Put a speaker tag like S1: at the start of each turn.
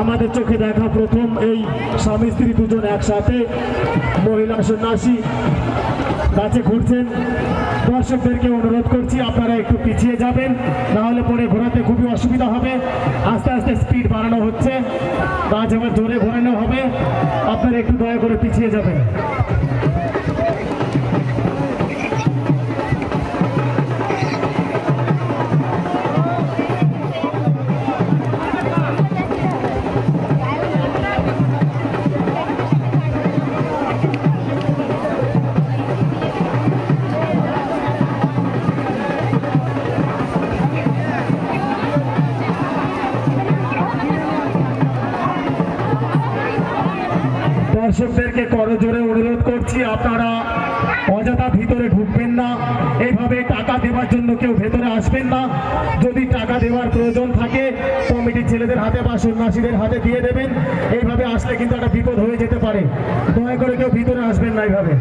S1: আমাদের চোখে দেখা প্রথম এই স্বামী স্ত্রী দুজন একসাথে মহিলা সন্ন্যাসী কাছে ঘুরছেন। দর্শকদেরকে অনুরোধ করছি আপনারা একটু পিছিয়ে যাবেন, নাহলে পরে ঘোরাতে খুবই অসুবিধা হবে। আস্তে আস্তে স্পিড বাড়ানো হচ্ছে, গাছ এবার জোরে ঘোরানো হবে, আপনারা একটু দয়া করে পিছিয়ে যাবেন। দর্শকদেরকে করজোরে অনুরোধ করছি আপনারা অযথা ভিতরে ঢুকবেন না, এইভাবে টাকা দেওয়ার জন্য কেউ ভেতরে আসবেন না। যদি টাকা দেওয়ার প্রয়োজন থাকে কমিটির ছেলেদের হাতে বা সন্ন্যাসীদের হাতে দিয়ে দেবেন। এইভাবে আসলে কিন্তু একটা বিপদ হয়ে যেতে পারে, দয়া করে কেউ ভিতরে আসবেন না এইভাবে।